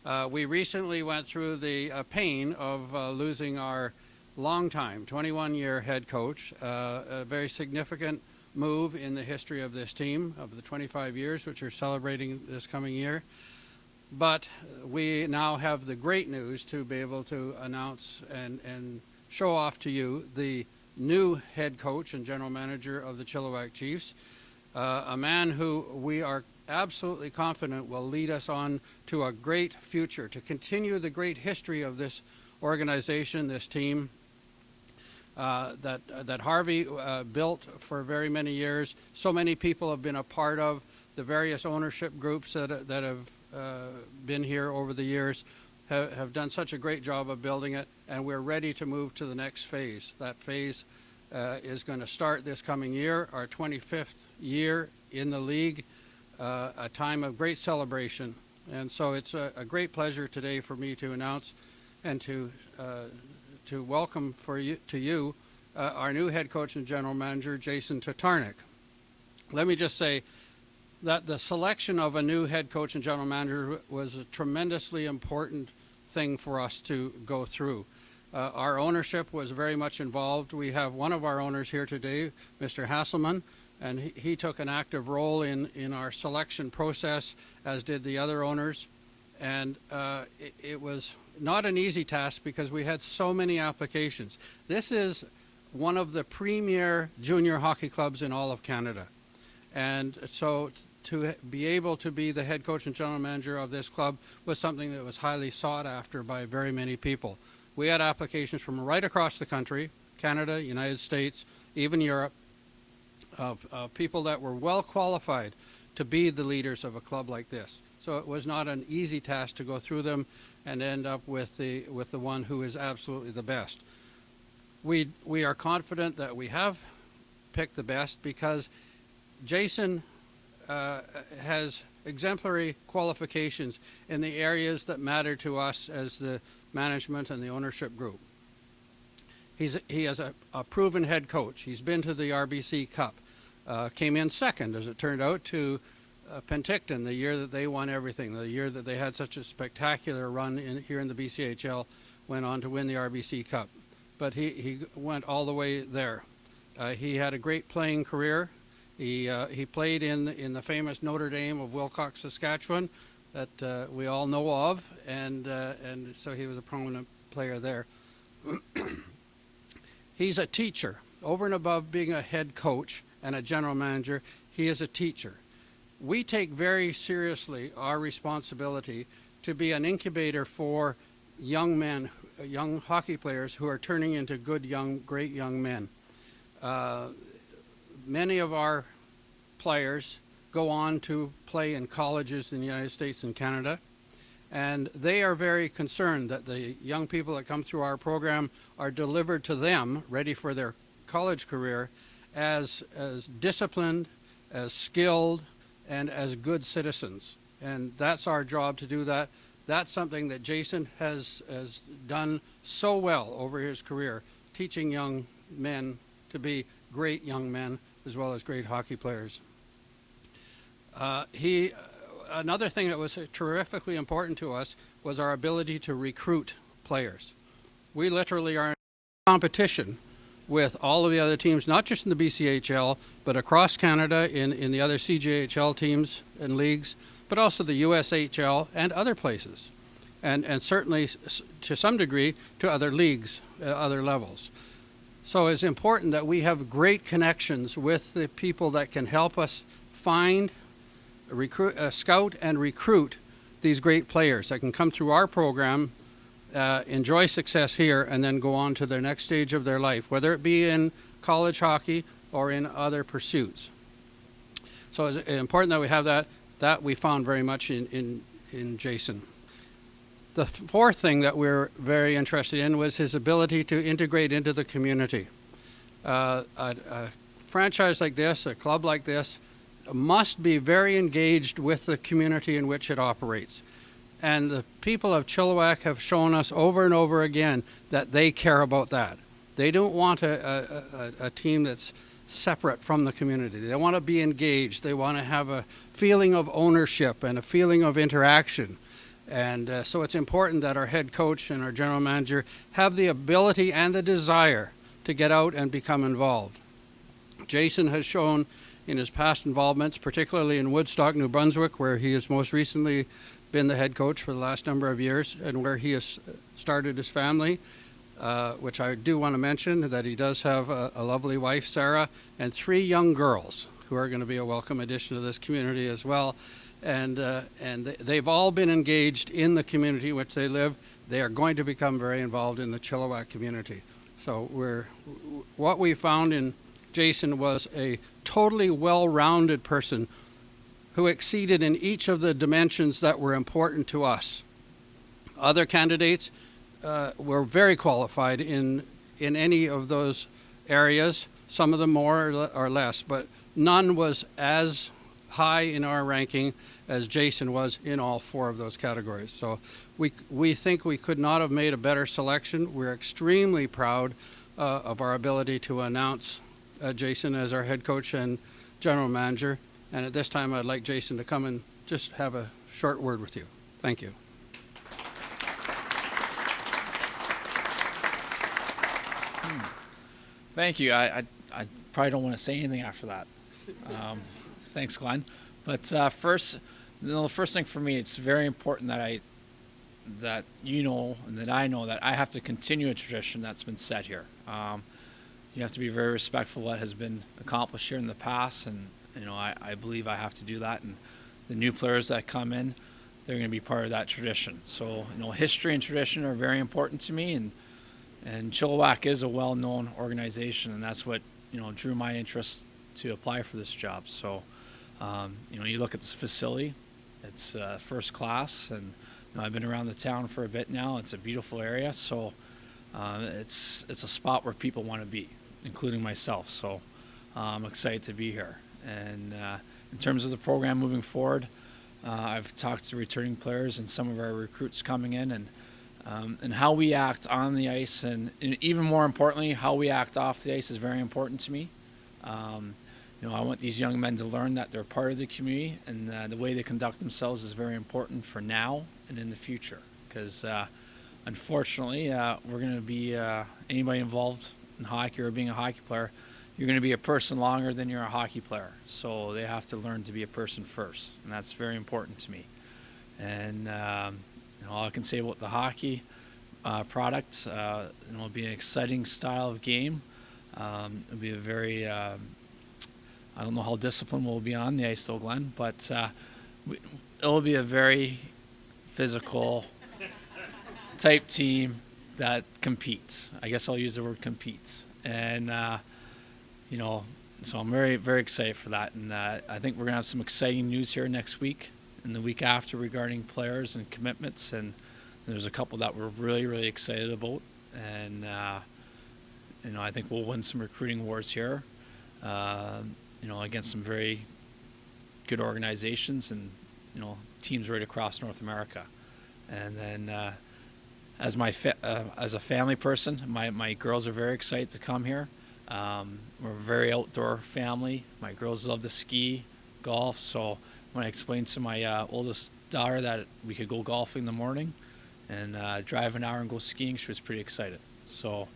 We recently went through the pain of losing our longtime 21-year head coach, a very significant move in the history of this team of the 25 years, which are celebrating this coming year. But we now have the great news to be able to announce and show off to you the new head coach and general manager of the Chilliwack Chiefs, a man who we are absolutely confident will lead us on to a great future, to continue the great history of this organization, this team that Harvey built for very many years. So many people have been a part of the various ownership groups that have been here over the years, have done such a great job of building it, and we're ready to move to the next phase. That phase is going to start this coming year, our 25th year in the league, a time of great celebration. And so it's a great pleasure today for me to announce and to welcome to you our new head coach and general manager, Jason Tatarnic. Let me just say that the selection of a new head coach and general manager was a tremendously important thing for us to go through. Our ownership was very much involved. We have one of our owners here today, Mr. Hasselman, and he took an active role in our selection process, as did the other owners. And it was not an easy task because we had so many applications. This is one of the premier junior hockey clubs in all of Canada. And so to be able to be the head coach and general manager of this club was something that was highly sought after by very many people. We had applications from right across the country, Canada, United States, even Europe, of people that were well qualified to be the leaders of a club like this. So it was not an easy task to go through them and end up with the one who is absolutely the best. We are confident that we have picked the best because Jason has exemplary qualifications in the areas that matter to us as the management and the ownership group. He is a proven head coach. He's been to the RBC Cup, came in second, as it turned out, to Penticton the year that they won everything, the year that they had such a spectacular run here in the BCHL, went on to win the RBC Cup. But he went all the way there. He had a great playing career. He played in the famous Notre Dame of Wilcox, Saskatchewan, that we all know of, and so he was a prominent player there. He's a teacher. Over and above being a head coach and a general manager, he is a teacher. We take very seriously our responsibility to be an incubator for young men, young hockey players who are turning into good, great young men. Many of our players go on to play in colleges in the United States and Canada, and they are very concerned that the young people that come through our program are delivered to them, ready for their college career, as disciplined, as skilled, and as good citizens. And that's our job to do that. That's something that Jason has done so well over his career, teaching young men to be great young men as well as great hockey players. Another thing that was terrifically important to us was our ability to recruit players. We literally are in competition with all of the other teams, not just in the BCHL, but across Canada in the other CJHL teams and leagues, but also the USHL and other places, and certainly to some degree to other leagues, other levels. So it's important that we have great connections with the people that can help us find, scout and recruit these great players that can come through our program, enjoy success here, and then go on to their next stage of their life, whether it be in college hockey or in other pursuits. So it's important that we have that we found very much in Jason. The fourth thing that we're very interested in was his ability to integrate into the community. A franchise like this, a club like this, must be very engaged with the community in which it operates. And the people of Chilliwack have shown us over and over again that they care about that. They don't want a team that's separate from the community. They want to be engaged. They want to have a feeling of ownership and a feeling of interaction. And so it's important that our head coach and our general manager have the ability and the desire to get out and become involved. Jason has shown in his past involvements, particularly in Woodstock, New Brunswick, where he has most recently been the head coach for the last number of years, and where he has started his family, which I do want to mention that he does have a lovely wife, Sarah, and 3 young girls who are going to be a welcome addition to this community as well. And they've all been engaged in the community in which they live. They are going to become very involved in the Chilliwack community. So what we found in Jason was a totally well-rounded person who exceeded in each of the dimensions that were important to us. Other candidates were very qualified in any of those areas, some of them more or less, but none was as high in our ranking as Jason was in all 4 of those categories. So we think we could not have made a better selection. We're extremely proud of our ability to announce Jason as our head coach and general manager. And at this time, I'd like Jason to come and just have a short word with you. Thank you. Thank you. I probably don't want to say anything after that. Thanks, Glenn. But the first thing for me, it's very important that you know and that I know that I have to continue a tradition that's been set here. You have to be very respectful of what has been accomplished here in the past, and I believe I have to do that. And the new players that come in, they're going to be part of that tradition. So history and tradition are very important to me, and Chilliwack is a well-known organization, and that's what drew my interest to apply for this job. So you look at this facility, it's first class, and I've been around the town for a bit now. It's a beautiful area, so it's a spot where people want to be, including myself. So I'm excited to be here. And in terms of the program moving forward, I've talked to returning players and some of our recruits coming in, and how we act on the ice, and even more importantly, how we act off the ice is very important to me. I want these young men to learn that they're part of the community, and the way they conduct themselves is very important for now and in the future. Because unfortunately, we're going to be anybody involved in hockey or being a hockey player, you're going to be a person longer than you're a hockey player. So they have to learn to be a person first, and that's very important to me. And all I can say about the hockey product, it'll be an exciting style of game. It'll be a very I don't know how disciplined we'll be on the ice, though, Glenn, but it'll be a very physical type team that competes. I guess I'll use the word competes. And, so I'm very, very excited for that. And I think we're going to have some exciting news here next week and the week after regarding players and commitments. And there's a couple that we're really, really excited about. And, I think we'll win some recruiting wars here. Against some very good organizations and, teams right across North America. And then as a family person, my girls are very excited to come here. We're a very outdoor family. My girls love to ski, golf. So when I explained to my oldest daughter that we could go golfing in the morning and drive an hour and go skiing, she was pretty excited. So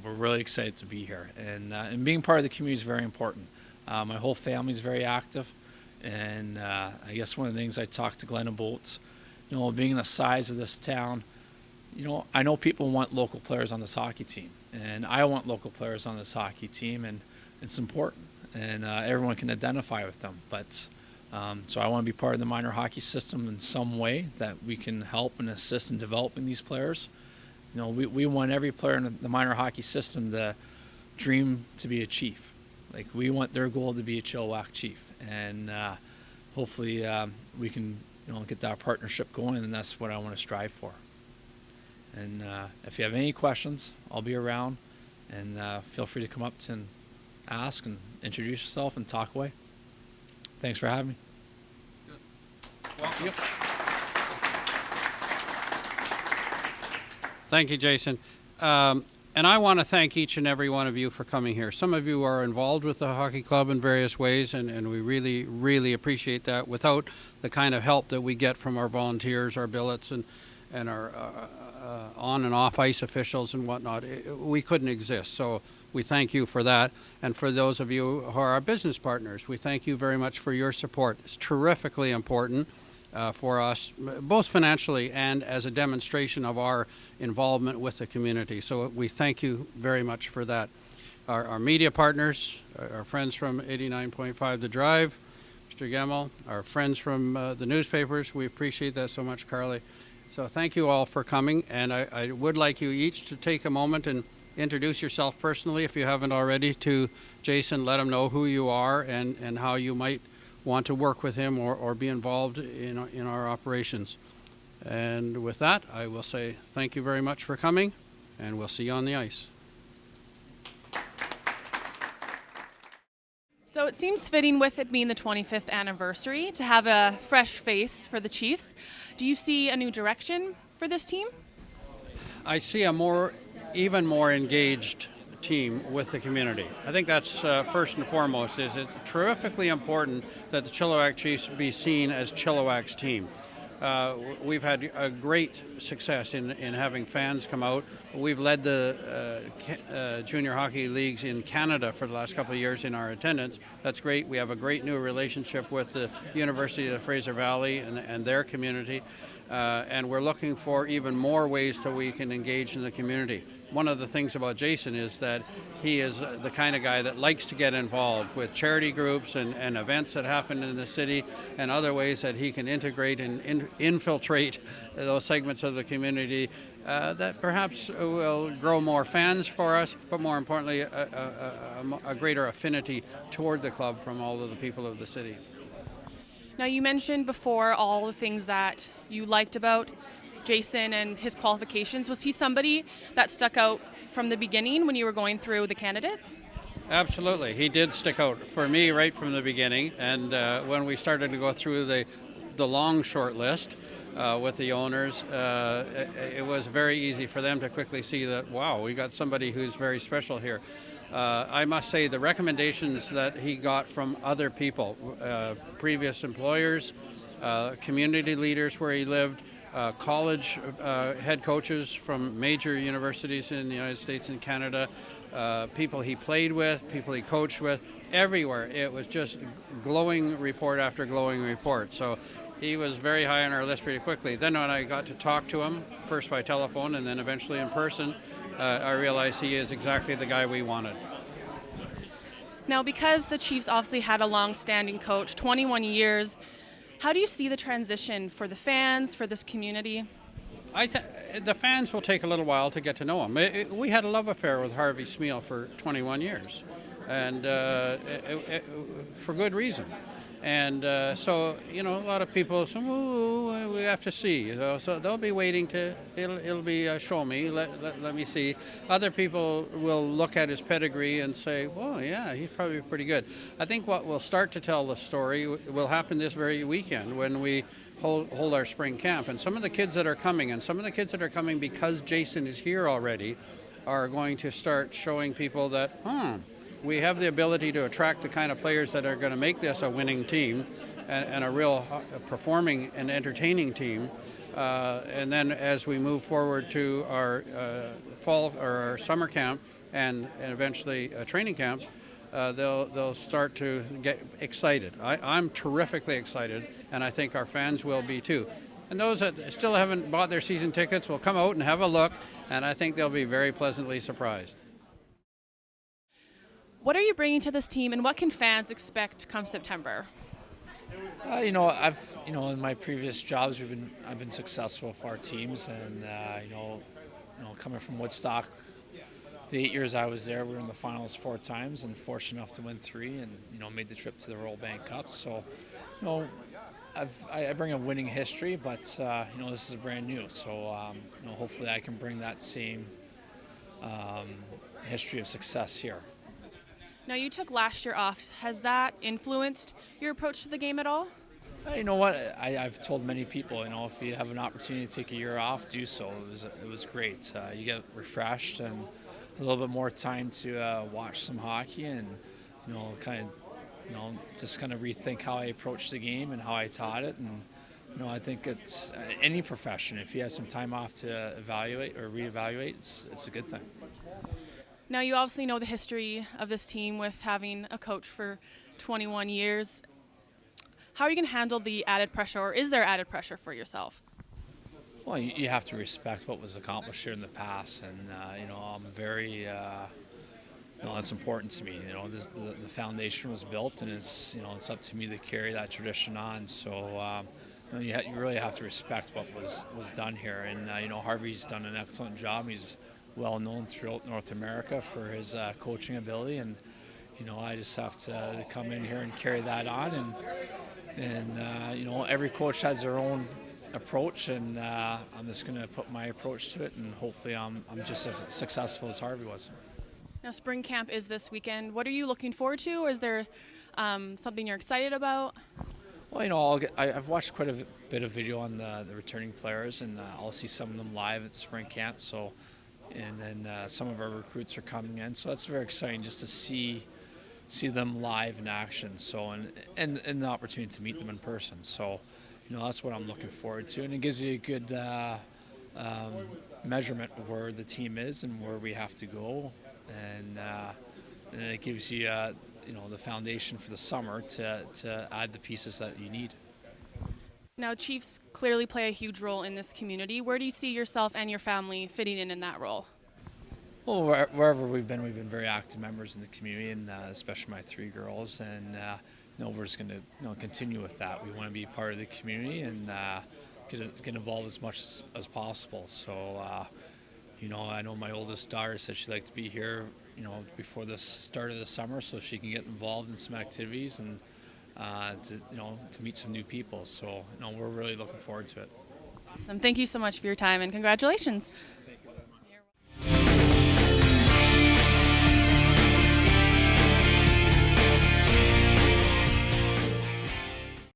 we're really excited to be here, and being part of the community is very important. My whole family is very active, and I guess one of the things I talked to Glenn about, being the size of this town, I know people want local players on this hockey team, and I want local players on this hockey team, and it's important, and everyone can identify with them. But so I want to be part of the minor hockey system in some way that we can help and assist in developing these players. We want every player in the minor hockey system to dream to be a chief. Like, we want their goal to be a Chilliwack chief. And hopefully we can get that partnership going, and that's what I want to strive for. And if you have any questions, I'll be around. And feel free to come up and ask and introduce yourself and talk away. Thanks for having me. Good. Welcome. Yep. Thank you, Jason. And I want to thank each and every one of you for coming here. Some of you are involved with the hockey club in various ways, and we really, really appreciate that. Without the kind of help that we get from our volunteers, our billets, and our on and off ice officials and whatnot, we couldn't exist. So we thank you for that. And for those of you who are our business partners, we thank you very much for your support. It's terrifically important for us, both financially and as a demonstration of our involvement with the community. So we thank you very much for that. Our media partners, our friends from 89.5 The Drive, Mr. Gemmell, our friends from the newspapers, we appreciate that so much, Carly. So thank you all for coming, and I would like you each to take a moment and introduce yourself personally, if you haven't already, to Jason. Let him know who you are and how you might want to work with him or be involved in our operations. And with that, I will say thank you very much for coming, and we'll see you on the ice. So it seems fitting, with it being the 25th anniversary, to have a fresh face for the Chiefs. Do you see a new direction for this team? I see a even more engaged team with the community. I think that's first and foremost. It's terrifically important that the Chilliwack Chiefs be seen as Chilliwack's team. We've had a great success in having fans come out. We've led the junior hockey leagues in Canada for the last couple of years in our attendance. That's great. We have a great new relationship with the University of the Fraser Valley and their community. And we're looking for even more ways that we can engage in the community. One of the things about Jason is that he is the kind of guy that likes to get involved with charity groups and events that happen in the city, and other ways that he can integrate and infiltrate those segments of the community that perhaps will grow more fans for us, but more importantly, a greater affinity toward the club from all of the people of the city. Now, you mentioned before all the things that you liked about Jason and his qualifications. Was he somebody that stuck out from the beginning when you were going through the candidates? Absolutely. He did stick out for me right from the beginning. And when we started to go through the long short list with the owners, it was very easy for them to quickly see that, wow, we got somebody who's very special here. I must say the recommendations that he got from other people, previous employers, community leaders where he lived, college head coaches from major universities in the United States and Canada, people he played with, people he coached with, everywhere. It was just glowing report after glowing report. So he was very high on our list pretty quickly. Then when I got to talk to him, first by telephone and then eventually in person, I realized he is exactly the guy we wanted. Now, because the Chiefs obviously had a long-standing coach, 21 years, how do you see the transition for the fans, for this community? The fans will take a little while to get to know him. We had a love affair with Harvey Smeal for 21 years, and for good reason. And so, a lot of people say, "Ooh, we have to see." So they'll be waiting it'll be show me, let me see. Other people will look at his pedigree and say, "Well, yeah, he's probably pretty good." I think what will start to tell the story will happen this very weekend when we hold our spring camp. And some of the kids that are coming, because Jason is here already, are going to start showing people that, we have the ability to attract the kind of players that are going to make this a winning team and a real performing and entertaining team. And then as we move forward to our fall or our summer camp and eventually a training camp, they'll start to get excited. I'm terrifically excited, and I think our fans will be too. And those that still haven't bought their season tickets will come out and have a look, and I think they'll be very pleasantly surprised. What are you bringing to this team, and what can fans expect come September? I've in my previous jobs, I've been successful for our teams, and coming from Woodstock, the 8 years I was there, we were in the finals 4 times, and fortunate enough to win 3, and made the trip to the Royal Bank Cup. So, I bring a winning history, but this is brand new. So, hopefully, I can bring that same history of success here. Now, you took last year off. Has that influenced your approach to the game at all? You know what? I've told many people, if you have an opportunity to take a year off, do so. It was great. You get refreshed, and a little bit more time to watch some hockey and, just kind of rethink how I approached the game and how I taught it. And, I think it's any profession, if you have some time off to evaluate or reevaluate, it's a good thing. Now, you obviously know the history of this team with having a coach for 21 years. How are you going to handle the added pressure, or is there added pressure for yourself? Well, you have to respect what was accomplished here in the past, and I'm very, that's important to me. The foundation was built, and it's up to me to carry that tradition on. So, you really have to respect what was done here, and Harvey's done an excellent job. He's well known throughout North America for his coaching ability, and I just have to come in here and carry that on, and every coach has their own approach, and I'm just going to put my approach to it, and hopefully I'm just as successful as Harvey was. Now, spring camp is this weekend. What are you looking forward to, or is there something you're excited about? Well, I've watched quite a bit of video on the returning players, and I'll see some of them live at spring camp. So, and then some of our recruits are coming in, so that's very exciting just to see them live in action. So, and the opportunity to meet them in person. So, that's what I'm looking forward to, and it gives you a good measurement of where the team is and where we have to go, and it gives you the foundation for the summer to add the pieces that you need. Now, Chiefs clearly play a huge role in this community. Where do you see yourself and your family fitting in that role? Well, wherever we've been very active members in the community, and especially my 3 girls, and we're just going to continue with that. We want to be part of the community and get involved as much as possible. So, I know my oldest daughter said she'd like to be here, before the start of the summer, so she can get involved in some activities and to meet some new people. So, we're really looking forward to it. Awesome. Thank you so much for your time, and congratulations.